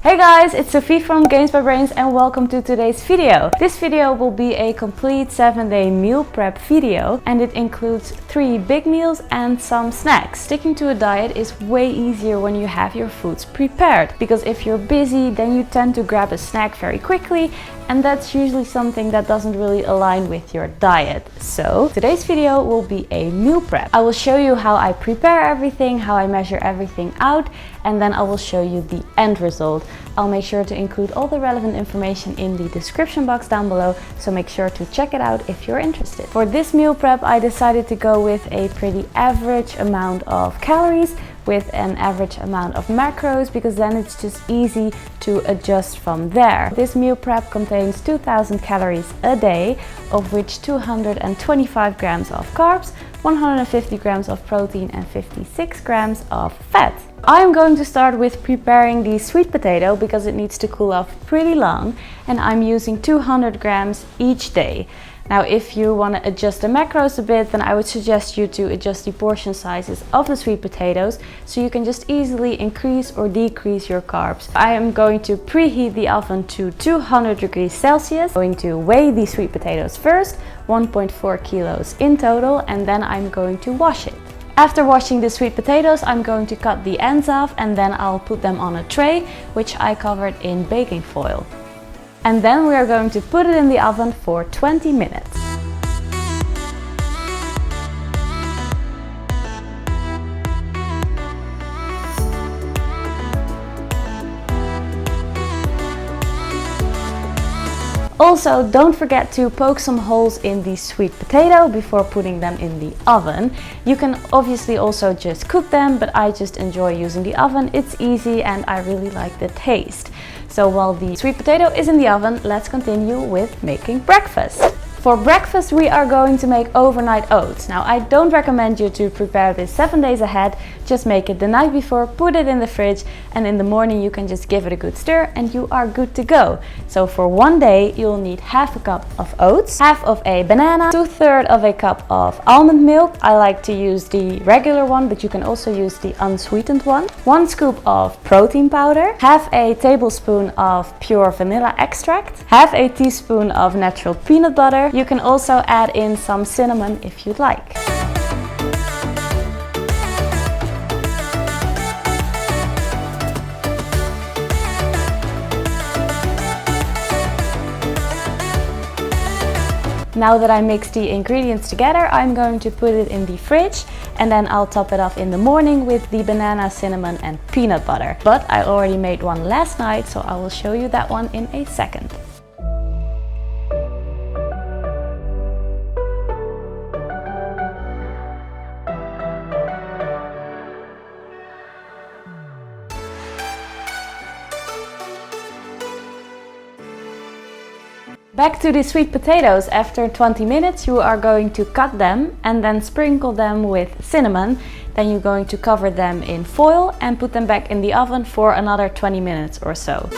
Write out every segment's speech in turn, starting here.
Hey guys, it's Sophie from GAINSBYBRAINS and welcome to today's video. This video will be a complete 7-day meal prep video and it includes 3 big meals and some snacks. Sticking to a diet is way easier when you have your foods prepared, because if you're busy then you tend to grab a snack very quickly, and that's usually something that doesn't really align with your diet. So today's video will be a meal prep. I will show you how I prepare everything, how I measure everything out, and then I will show you the end result. I'll make sure to include all the relevant information in the description box down below, so make sure to check it out if you're interested. For this meal prep, I decided to go with a pretty average amount of calories with an average amount of macros, because then it's just easy to adjust from there. This meal prep contains 2000 calories a day, of which 225 grams of carbs, 150 grams of protein and 56 grams of fat. I'm going to start with preparing the sweet potato because it needs to cool off pretty long, and I'm using 200 grams each day. Now, if you want to adjust the macros a bit, then I would suggest you to adjust the portion sizes of the sweet potatoes so you can just easily increase or decrease your carbs. I am going to preheat the oven to 200 degrees Celsius. I'm going to weigh the sweet potatoes first, 1.4 kilos in total, and then I'm going to wash it. After washing the sweet potatoes, I'm going to cut the ends off and then I'll put them on a tray, which I covered in baking foil. And then we are going to put it in the oven for 20 minutes. Also, don't forget to poke some holes in the sweet potato before putting them in the oven. You can obviously also just cook them, but I just enjoy using the oven. It's easy and I really like the taste. So while the sweet potato is in the oven, let's continue with making breakfast. For breakfast, we are going to make overnight oats. Now, I don't recommend you to prepare this 7 days ahead. Just make it the night before, put it in the fridge, and in the morning you can just give it a good stir and you are good to go. So for one day, you'll need half a cup of oats, half of a banana, 2/3 of a cup of almond milk. I like to use the regular one, but you can also use the unsweetened one. 1 scoop of protein powder, half a tablespoon of pure vanilla extract, half a teaspoon of natural peanut butter. You can also add in some cinnamon if you'd like. Now that I mixed the ingredients together, I'm going to put it in the fridge and then I'll top it off in the morning with the banana, cinnamon and peanut butter. But I already made one last night, so I will show you that one in a second. Back to the sweet potatoes. After 20 minutes you are going to cut them and then sprinkle them with cinnamon. Then you're going to cover them in foil and put them back in the oven for another 20 minutes or so.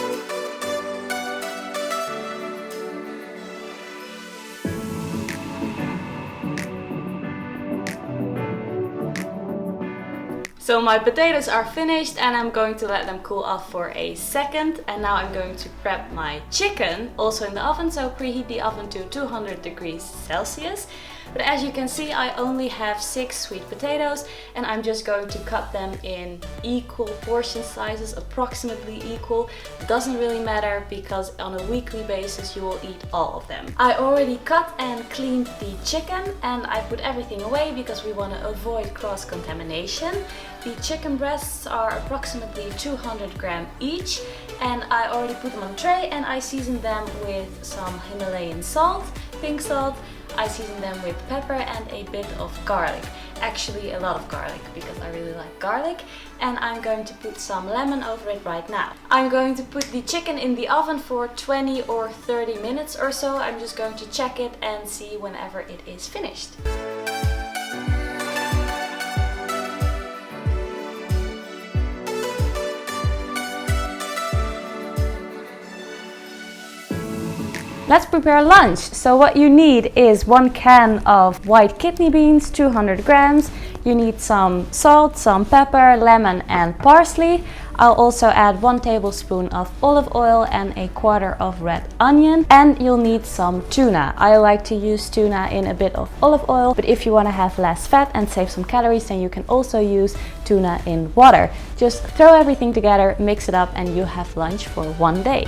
So my potatoes are finished and I'm going to let them cool off for a second. And now I'm going to prep my chicken, also in the oven. So preheat the oven to 200 degrees Celsius. But as you can see, I only have 6 sweet potatoes and I'm just going to cut them in equal portion sizes, approximately equal. Doesn't really matter because on a weekly basis you will eat all of them. I already cut and cleaned the chicken and I put everything away because we want to avoid cross-contamination. The chicken breasts are approximately 200 grams each and I already put them on a tray and I seasoned them with some Himalayan salt, pink salt. I season them with pepper and a bit of garlic. Actually a lot of garlic because I really like garlic. And I'm going to put some lemon over it right now. I'm going to put the chicken in the oven for 20 or 30 minutes or so. I'm just going to check it and see whenever it is finished. Let's prepare lunch. So what you need is 1 can of white kidney beans, 200 grams. You need some salt, some pepper, lemon and parsley. I'll also add 1 tablespoon of olive oil and a quarter of red onion, and you'll need some tuna. I like to use tuna in a bit of olive oil, but if you want to have less fat and save some calories, then you can also use tuna in water. Just throw everything together, mix it up, and you have lunch for one day.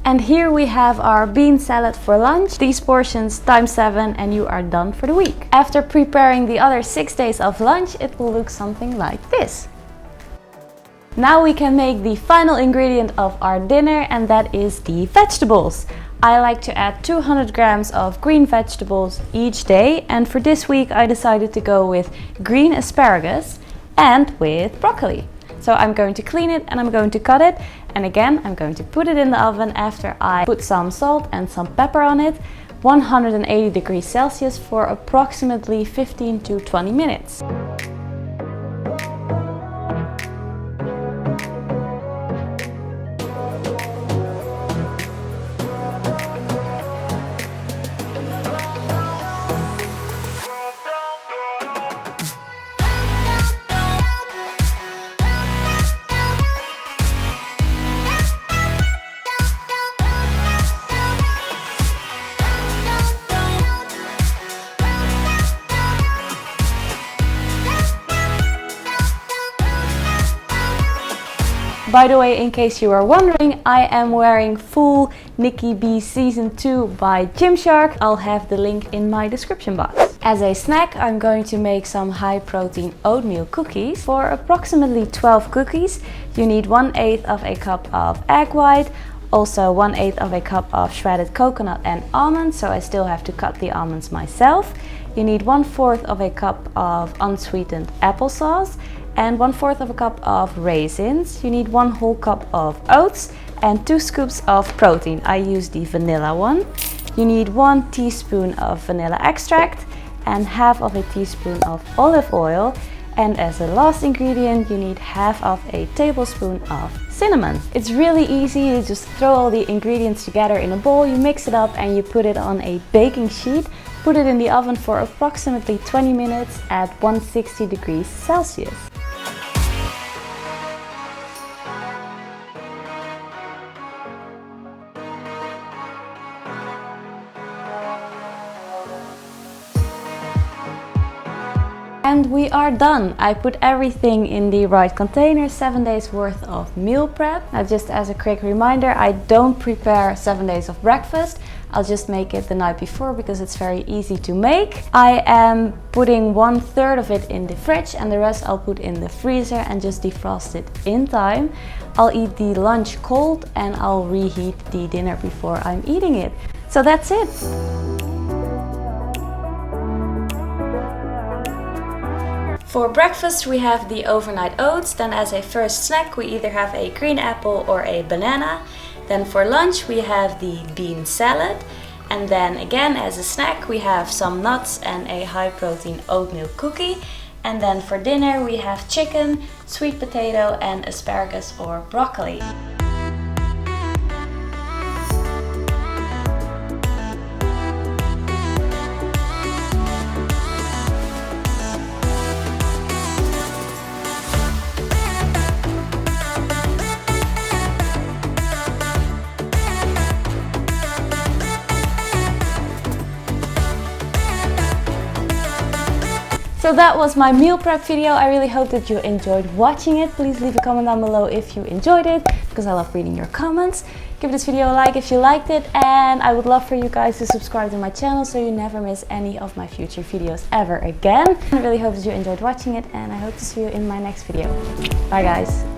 And here we have our bean salad for lunch. These portions times 7 and you are done for the week. After preparing the other 6 days of lunch, it will look something like this. Now we can make the final ingredient of our dinner, and that is the vegetables. I like to add 200 grams of green vegetables each day, and for this week I decided to go with green asparagus and with broccoli. So I'm going to clean it and I'm going to cut it, and again I'm going to put it in the oven after I put some salt and some pepper on it, 180 degrees Celsius for approximately 15 to 20 minutes. By the way, in case you are wondering, I am wearing full Nikki B Season 2 by Gymshark. I'll have the link in my description box. As a snack, I'm going to make some high protein oatmeal cookies. For approximately 12 cookies, you need 1/8 of a cup of egg white, also 1/8 of a cup of shredded coconut and almonds, so I still have to cut the almonds myself. You need 1/4 of a cup of unsweetened applesauce, and 1/4 of a cup of raisins. You need 1 whole cup of oats and 2 scoops of protein. I use the vanilla one. You need 1 teaspoon of vanilla extract and half of a teaspoon of olive oil. And as a last ingredient, you need half of a tablespoon of cinnamon. It's really easy. You just throw all the ingredients together in a bowl, you mix it up and you put it on a baking sheet. Put it in the oven for approximately 20 minutes at 160 degrees Celsius. And we are done. I put everything in the right container, 7 days worth of meal prep. Now, just as a quick reminder, I don't prepare 7 days of breakfast. I'll just make it the night before because it's very easy to make. I am putting 1/3 of it in the fridge and the rest I'll put in the freezer and just defrost it in time. I'll eat the lunch cold and I'll reheat the dinner before I'm eating it. So that's it. For breakfast we have the overnight oats, then as a first snack we either have a green apple or a banana. Then for lunch we have the bean salad, and then again as a snack we have some nuts and a high protein oatmeal cookie. And then for dinner we have chicken, sweet potato and asparagus or broccoli. So that was my meal prep video. I really hope that you enjoyed watching it. Please leave a comment down below if you enjoyed it, because I love reading your comments. Give this video a like if you liked it, and I would love for you guys to subscribe to my channel so you never miss any of my future videos ever again. I really hope that you enjoyed watching it, and I hope to see you in my next video. Bye guys!